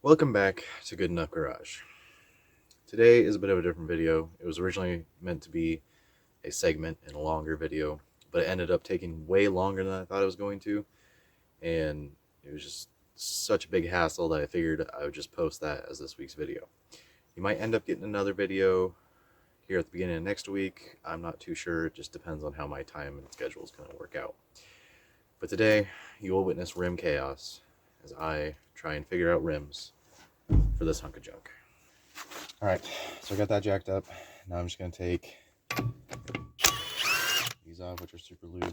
Welcome back to Good Enough Garage. Today is a bit of a different video. It was originally meant to be a segment in a longer video, but it ended up taking way longer than I thought it was going to, and it was just such a big hassle that I figured I would just post that as this week's video. You might end up getting another video here at the beginning of next week. I'm not too sure. It just depends on how my time and schedule is going to work out. But today, you will witness rim chaos as I try and figure out rims for this hunk of junk. All right, so I got that jacked up. Now I'm just gonna take these off, which are super loose.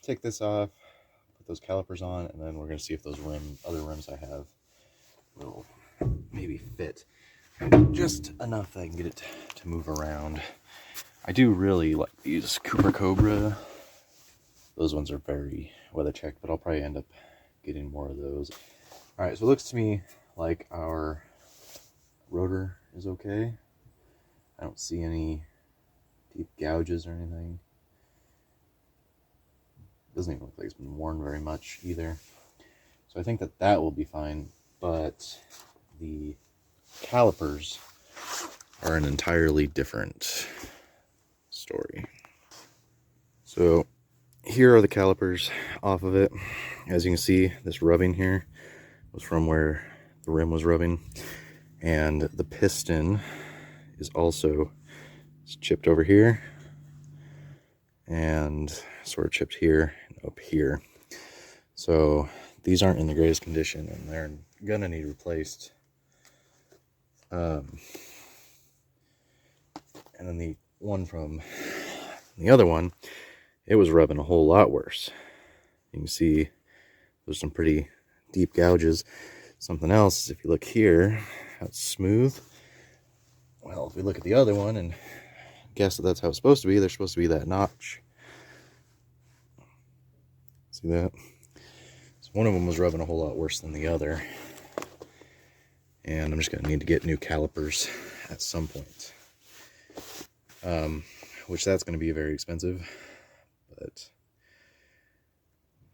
Take this off, put those calipers on, and then we're gonna see if those other rims I have will maybe fit just enough that I can get it to move around. I do really like these Cooper Cobra. Those ones are very weather checked, but I'll probably end up getting more of those. All right, so it looks to me like our rotor is okay. I don't see any deep gouges or anything. Doesn't even look like it's been worn very much either. So I think that will be fine, but the calipers are an entirely different story. So here are the calipers off of it. As you can see, this rubbing here was from where the rim was rubbing, and the piston is also chipped over here and sort of chipped here and up here. So these aren't in the greatest condition and they're gonna need replaced. And then the one from the other one, it was rubbing a whole lot worse. You can see there's some pretty deep gouges. Something else, if you look here, how it's smooth. Well, if we look at the other one and guess that's how it's supposed to be, there's supposed to be that notch. See that? So one of them was rubbing a whole lot worse than the other. And I'm just going to need to get new calipers at some point. Which that's going to be very expensive, but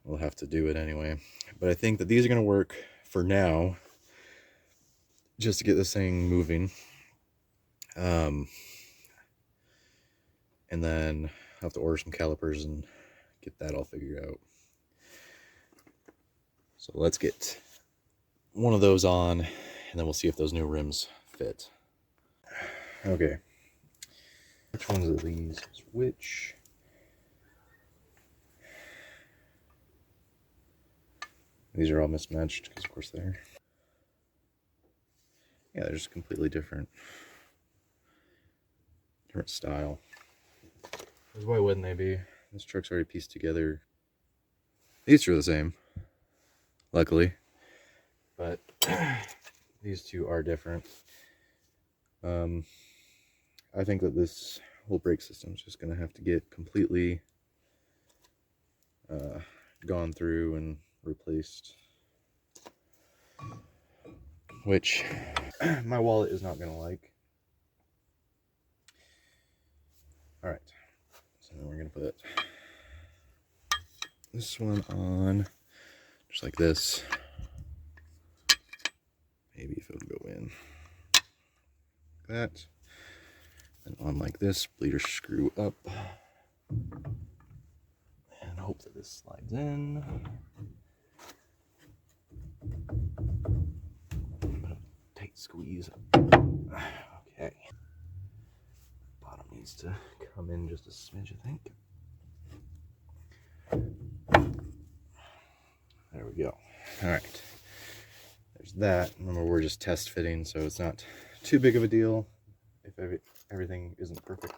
we'll have to do it anyway. But I think that these are going to work for now, just to get this thing moving. And then I'll have to order some calipers and get that all figured out. So let's get one of those on, and then we'll see if those new rims fit. Okay. Which ones of these is which? These are all mismatched, because of course they are. Yeah, they're just completely different style. Because why wouldn't they be? This truck's already pieced together. These two are the same, luckily. But these two are different. I think that this whole brake system is just going to have to get completely gone through and replaced. Which my wallet is not going to like. Alright, so then we're going to put this one on just like this. Maybe if it'll go in like that. And on like this, bleeder screw up. And hope that this slides in. Tight squeeze. Okay. Bottom needs to come in just a smidge, I think. There we go. All right. There's that. Remember, we're just test fitting, so it's not too big of a deal if everything isn't perfect.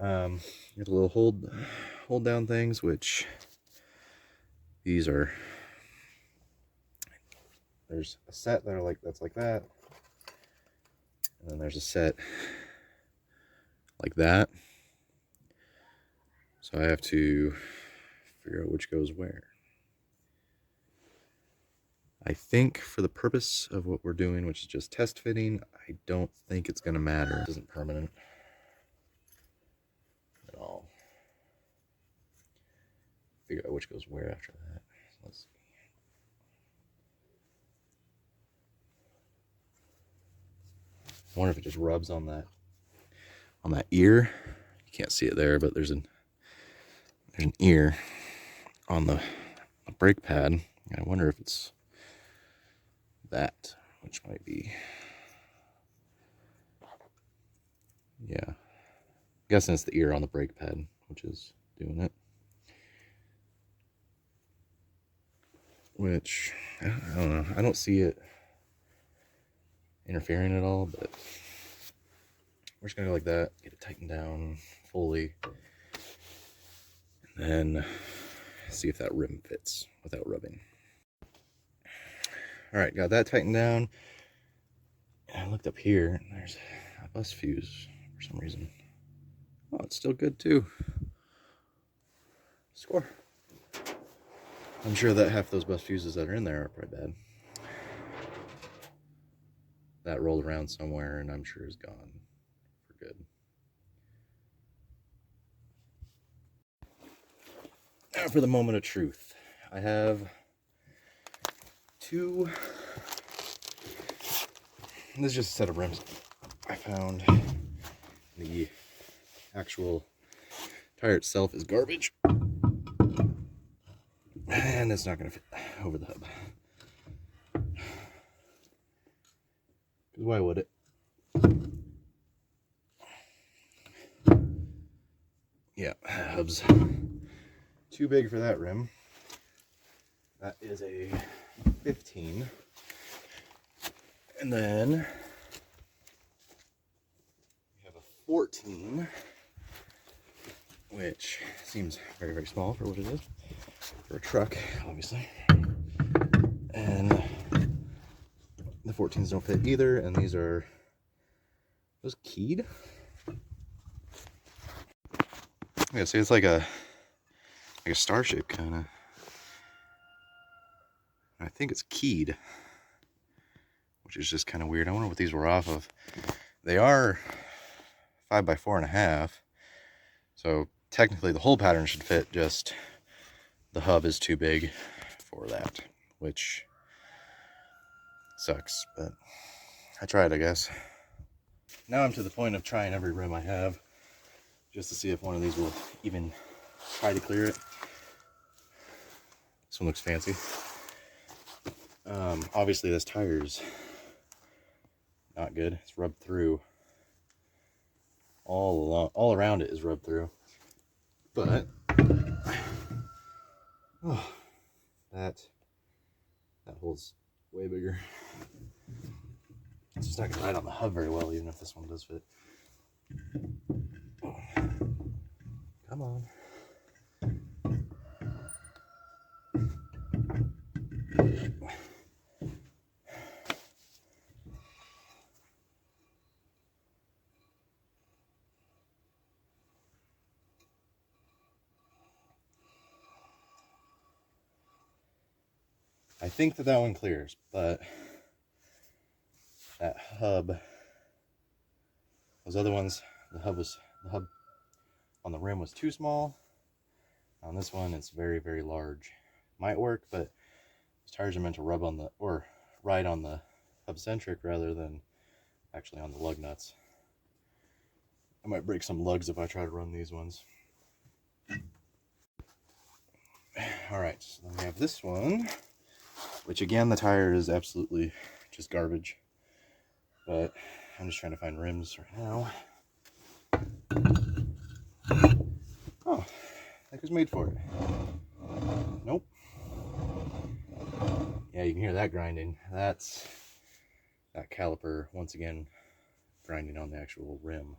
Get a little hold down things, which these are. There's a set that are that's like that, and then there's a set like that. So I have to figure out which goes where. I think for the purpose of what we're doing, which is just test fitting, I don't think it's going to matter. It isn't permanent at all. figure out which goes where after that. Let's see. I wonder if it just rubs on that ear. You can't see it there, but there's an ear on the brake pad. I wonder if it's that, which might be, yeah. I'm guessing it's the ear on the brake pad, which is doing it. Which, I don't know. I don't see it interfering at all, but we're just gonna go like that, get it tightened down fully, and then see if that rim fits without rubbing. All right, got that tightened down. And I looked up here, and there's a bus fuse for some reason. Oh, it's still good too. Score. I'm sure that half those bus fuses that are in there are probably bad. That rolled around somewhere, and I'm sure is gone for good. Now for the moment of truth. I have two. This is just a set of rims I found. The actual tire itself is garbage, and it's not going to fit over the hub. Because why would it? Yeah, hub's too big for that rim. That is a 15. And then we have a 14, which seems very, very small for what it is. For a truck, obviously. And the 14s don't fit either, and these are those keyed? Yeah, see, it's like a star shape kind of. I think it's keyed, which is just kind of weird. I wonder what these were off of. They are 5 by 4.5, so technically the whole pattern should fit, just the hub is too big for that, which sucks, but I tried, I guess. Now I'm to the point of trying every rim I have, just to see if one of these will even try to clear it. This one looks fancy. Obviously this tire's not good. It's rubbed through. All around it is rubbed through. But oh, that hole's way bigger. It's just not gonna ride on the hub very well, even if this one does fit. Come on. I think that one clears, but that hub, those other ones, the hub on the rim was too small. On this one, it's very, very large. Might work, but these tires are meant to rub on or ride on the hub centric rather than actually on the lug nuts. I might break some lugs if I try to run these ones. All right, so then we have this one, which again, the tire is absolutely just garbage, but I'm just trying to find rims right now. Oh, that was made for it. Nope. Yeah, you can hear that grinding. That's that caliper, once again, grinding on the actual rim,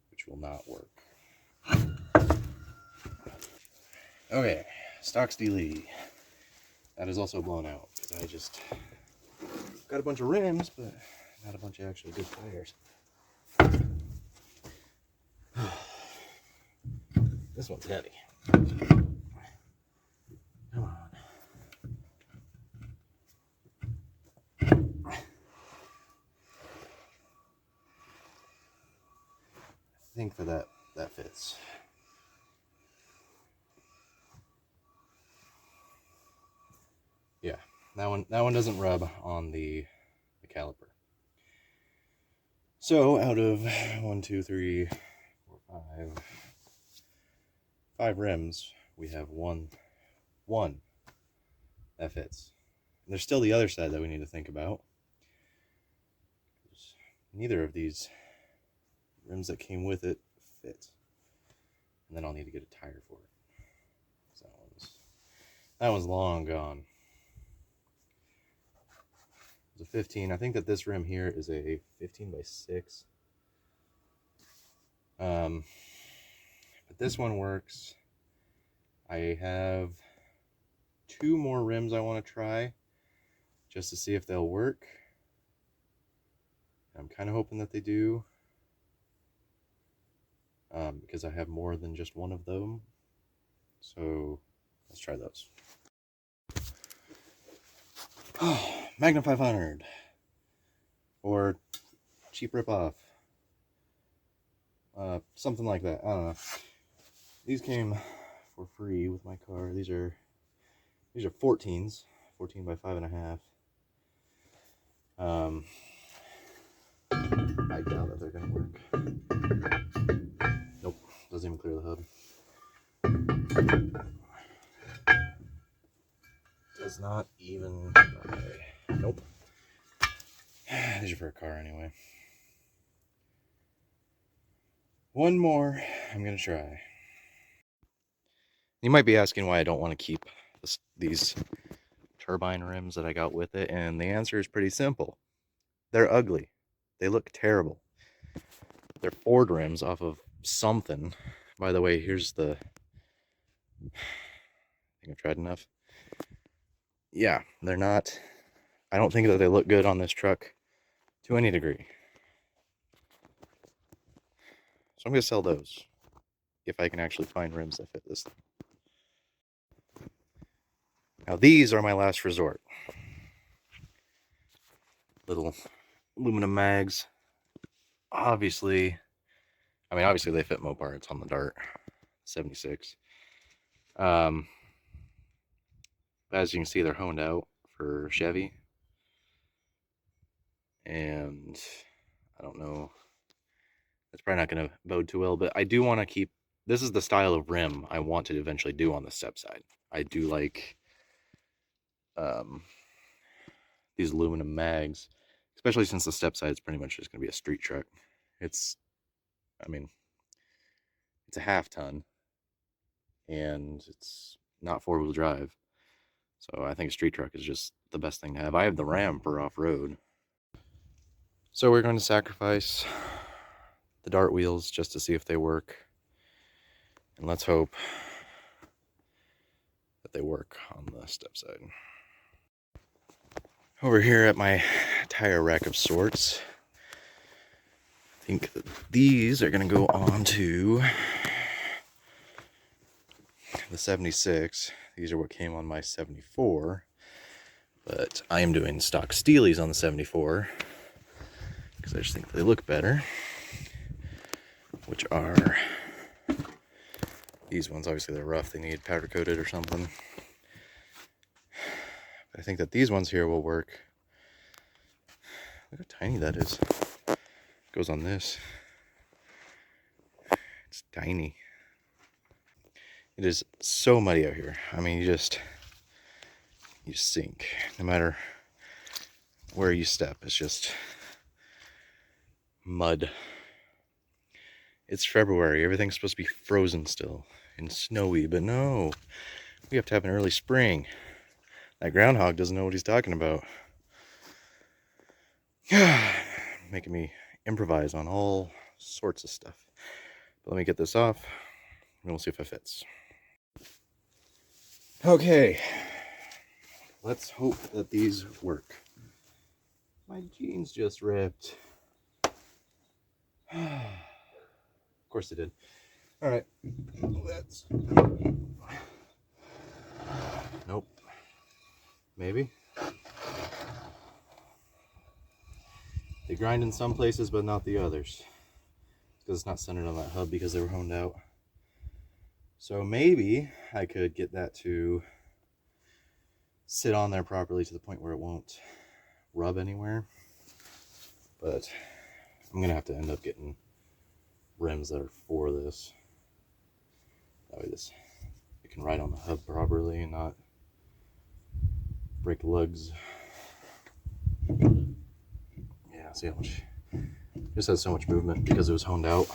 which will not work. Okay, stock steely. That is also blown out, because I just got a bunch of rims, but not a bunch of actually good tires. This one's heavy. Come on. I think for that fits. that one doesn't rub on the caliper. So out of 1, 2, 3, 4, 5 rims, we have one that fits. And there's still the other side that we need to think about. Neither of these rims that came with it fit. And then I'll need to get a tire for it. So that one's long gone. It's a 15. I think that this rim here is a 15 by 6. But this one works. I have 2 more rims I want to try just to see if they'll work. I'm kind of hoping that they do, because I have more than just one of them. So let's try those. Oh, Magnum 500 or cheap ripoff, something like that. I don't know. These came for free with my car. These are 14s, 14 by 5.5. I doubt that they're gonna work. Nope, doesn't even clear the hub. Does not even try. Nope. These are for a car anyway. One more I'm gonna try. You might be asking why I don't want to keep these turbine rims that I got with it, and the answer is pretty simple. They're ugly. They look terrible. They're Ford rims off of something. By the way, here's the... I think I've tried enough. Yeah, they're not... I don't think that they look good on this truck to any degree. So I'm going to sell those if I can actually find rims that fit this thing. Now these are my last resort. Little aluminum mags. Obviously they fit Moparts on the Dart 76. As you can see, they're honed out for Chevy. And I don't know, it's probably not going to bode too well, but I do want to keep, this is the style of rim I want to eventually do on the step side. I do like these aluminum mags, especially since the step side is pretty much just going to be a street truck. It's a half ton and it's not 4-wheel drive. So I think a street truck is just the best thing to have. I have the Ram for off-road. So we're going to sacrifice the Dart wheels just to see if they work. And let's hope that they work on the step side. Over here at my tire rack of sorts, I think that these are going to go on to the 76. These are what came on my 74. But I am doing stock Steelies on the 74 because I just think they look better, which are these ones. Obviously they're rough, they need powder coated or something. But I think that these ones here will work. Look how tiny that is. It goes on this. It's tiny. It is so muddy out here. I mean, you just sink. No matter where you step, it's just mud. It's February. Everything's supposed to be frozen still and snowy, but no. We have to have an early spring. That groundhog doesn't know what he's talking about. Making me improvise on all sorts of stuff. But let me get this off and we'll see if it fits. Okay. Let's hope that these work. My jeans just ripped. Of course they did. All right. Let's... Nope. Maybe. They grind in some places, but not the others. Because it's not centered on that hub because they were honed out. So maybe I could get that to sit on there properly to the point where it won't rub anywhere. But I'm gonna have to end up getting rims that are for this. That way it can ride on the hub properly and not break lugs. Yeah, see how much, this has so much movement because it was honed out.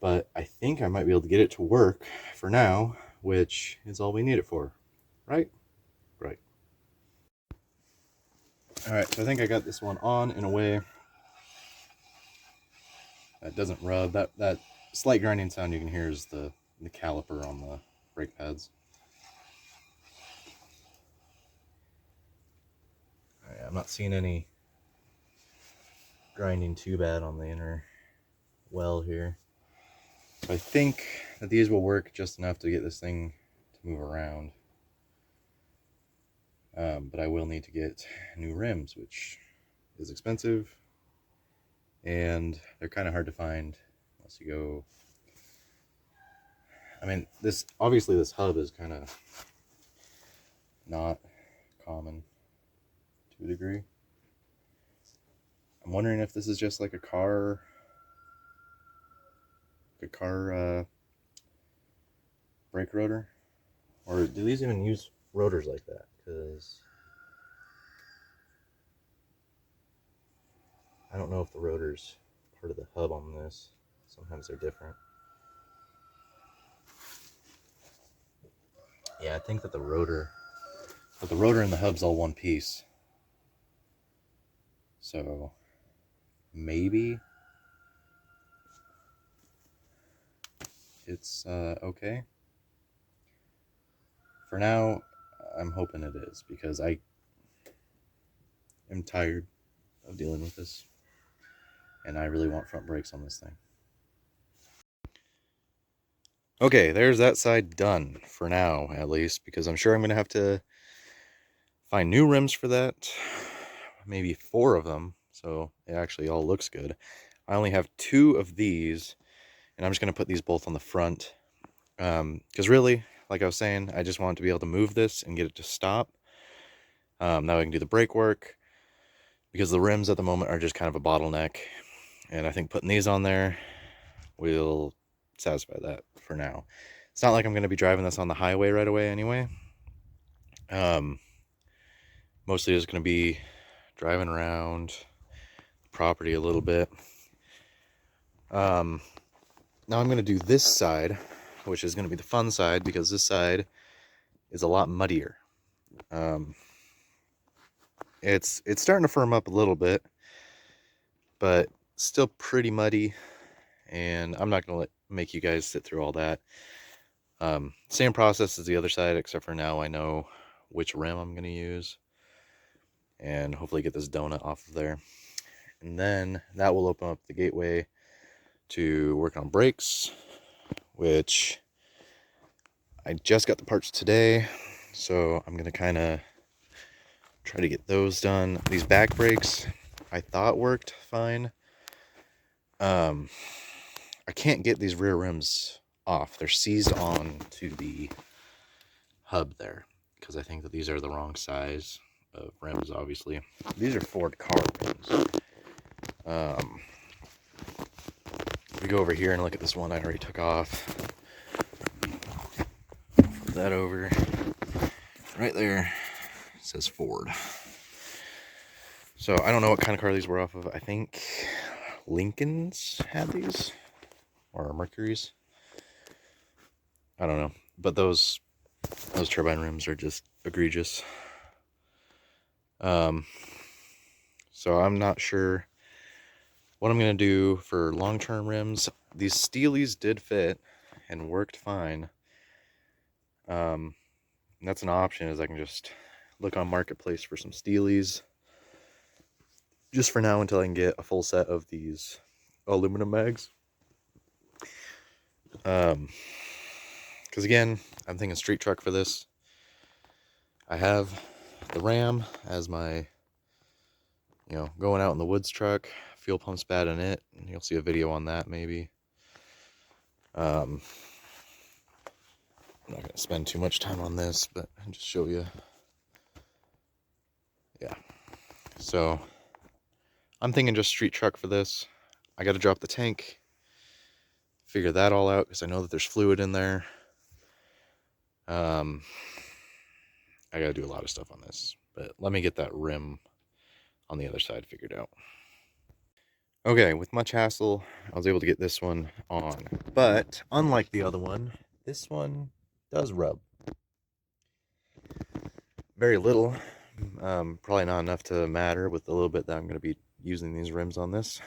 But I think I might be able to get it to work for now, which is all we need it for, right? Right. All right, so I think I got this one on in a way that doesn't rub. That slight grinding sound you can hear is the caliper on the brake pads. All right, I'm not seeing any grinding too bad on the inner well here. So I think that these will work just enough to get this thing to move around. But I will need to get new rims, which is expensive, and they're kind of hard to find unless you go. I mean, obviously this hub is kind of not common to a degree. I'm wondering if this is just like a car brake rotor, or do these even use rotors like that? Because I don't know if the rotor's part of the hub on this. Sometimes they're different. Yeah, I think that the rotor and the hub's all one piece. So maybe it's okay. For now, I'm hoping it is, because I am tired of dealing with this, and I really want front brakes on this thing. Okay, there's that side done for now, at least, because I'm sure I'm going to have to find new rims for that. Maybe 4 of them, so it actually all looks good. I only have 2 of these, and I'm just going to put these both on the front. Because really, like I was saying, I just want to be able to move this and get it to stop. Now I can do the brake work, because the rims at the moment are just kind of a bottleneck. And I think putting these on there will satisfy that for now. It's not like I'm going to be driving this on the highway right away anyway. Mostly just going to be driving around the property a little bit. Now I'm going to do this side, which is going to be the fun side, because this side is a lot muddier. It's starting to firm up a little bit, but still pretty muddy, and I'm not going to make you guys sit through all that. Same process as the other side, except for now I know which rim I'm going to use, and hopefully get this donut off of there. And then that will open up the gateway to work on brakes, which I just got the parts today, so I'm going to kind of try to get those done. These back brakes I thought worked fine. I can't get these rear rims off. They're seized on to the hub there, because I think that these are the wrong size of rims, obviously. These are Ford car rims. If we go over here and look at this one I already took off, flip that over, right there it says Ford. So I don't know what kind of car these were off of. I think Lincolns had these, or Mercury's. I don't know, but those turbine rims are just egregious. So I'm not sure what I'm going to do for long-term rims. These Steelies did fit and worked fine. That's an option, is I can just look on Marketplace for some Steelies, just for now, until I can get a full set of these aluminum mags. Because again, I'm thinking street truck for this. I have the Ram as my, going out in the woods truck. Fuel pump's bad in it. You'll see a video on that maybe. I'm not going to spend too much time on this, but I'll just show you. Yeah. So I'm thinking just street truck for this. I got to drop the tank, figure that all out because I know that there's fluid in there. I got to do a lot of stuff on this, but let me get that rim on the other side figured out. Okay, with much hassle, I was able to get this one on, but unlike the other one, this one does rub. Very little, probably not enough to matter with the little bit that I'm going to be using these rims on this,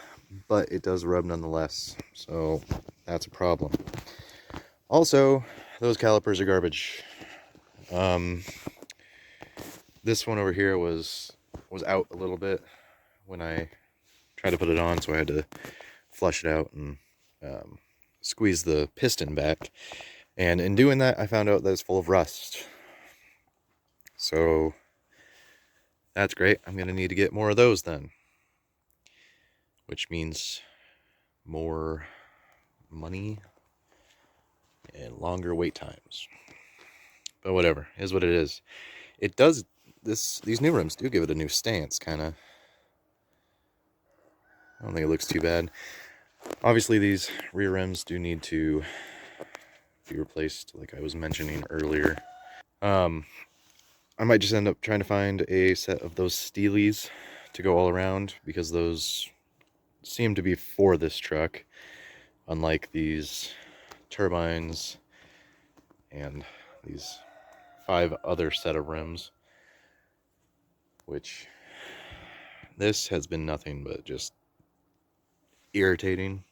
but it does rub nonetheless, so that's a problem. Also, those calipers are garbage. This one over here was out a little bit when I tried to put it on, so I had to flush it out and squeeze the piston back. And in doing that, I found out that it's full of rust. So that's great. I'm going to need to get more of those then, which means more money and longer wait times. But whatever, is what it is. It does these new rims do give it a new stance, kind of. I don't think it looks too bad. Obviously, these rear rims do need to be replaced, like I was mentioning earlier. I might just end up trying to find a set of those Steelies to go all around, because those seem to be for this truck, unlike these turbines and these 5 other set of rims, which this has been nothing but just irritating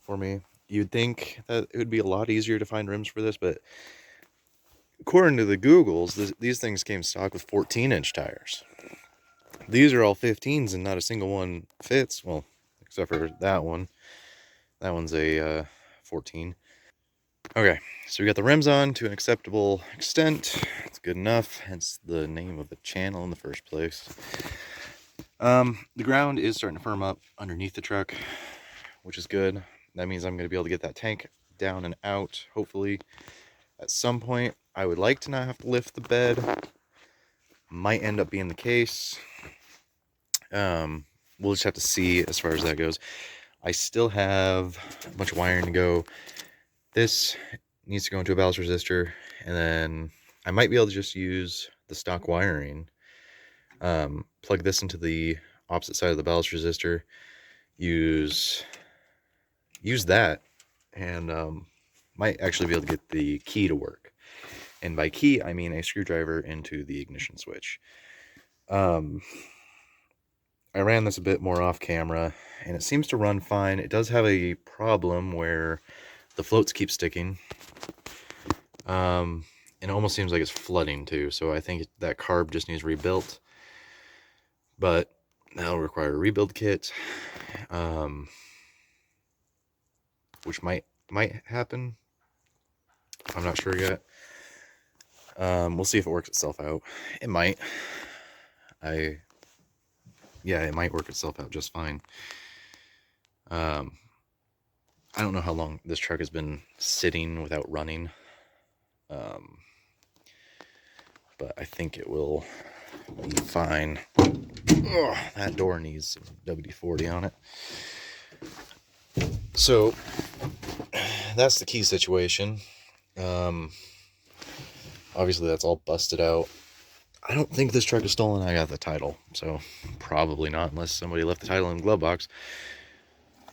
for me. You'd think that it would be a lot easier to find rims for this, but according to the Googles, these things came stock with 14-inch tires. These are all 15s and not a single one fits. Well, except for that one. That one's a 14. Okay, so we got the rims on to an acceptable extent. It's good enough, hence the name of the channel in the first place. The ground is starting to firm up underneath the truck, which is good. That means I'm going to be able to get that tank down and out, hopefully, at some point. I would like to not have to lift the bed. Might end up being the case. We'll just have to see as far as that goes. I still have a bunch of wiring to go. This needs to go into a ballast resistor, and then I might be able to just use the stock wiring. Plug this into the opposite side of the ballast resistor. Use that, and might actually be able to get the key to work. And by key, I mean a screwdriver into the ignition switch. I ran this a bit more off camera, and it seems to run fine. It does have a problem where the floats keep sticking. It almost seems like it's flooding too, so I think that carb just needs rebuilt. But that'll require a rebuild kit, which might happen. I'm not sure yet. We'll see if it works itself out. It might. Yeah, it might work itself out just fine. I don't know how long this truck has been sitting without running. But I think it will be fine. Ugh, that door needs some WD-40 on it. So that's the key situation. Obviously that's all busted out. I don't think this truck is stolen. I got the title, so probably not, unless somebody left the title in the glove box.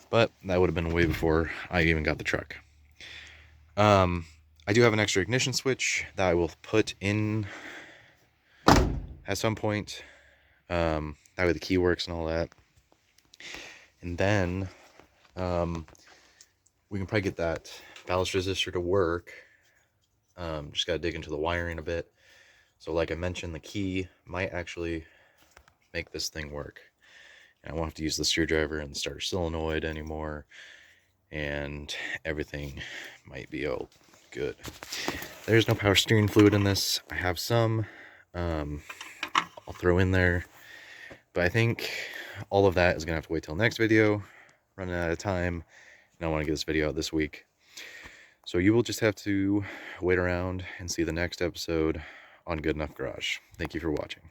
But that would have been way before I even got the truck. I do have an extra ignition switch that I will put in at some point. That way the key works and all that. And then we can probably get that ballast resistor to work. Just gotta dig into the wiring a bit. So like I mentioned, the key might actually make this thing work. And I won't have to use the screwdriver and the starter solenoid anymore. And everything might be all good. There's no power steering fluid in this. I have some. I'll throw in there. But I think all of that is going to have to wait till next video. Running out of time. And I want to get this video out this week. So you will just have to wait around and see the next episode on Good Enough Garage. Thank you for watching.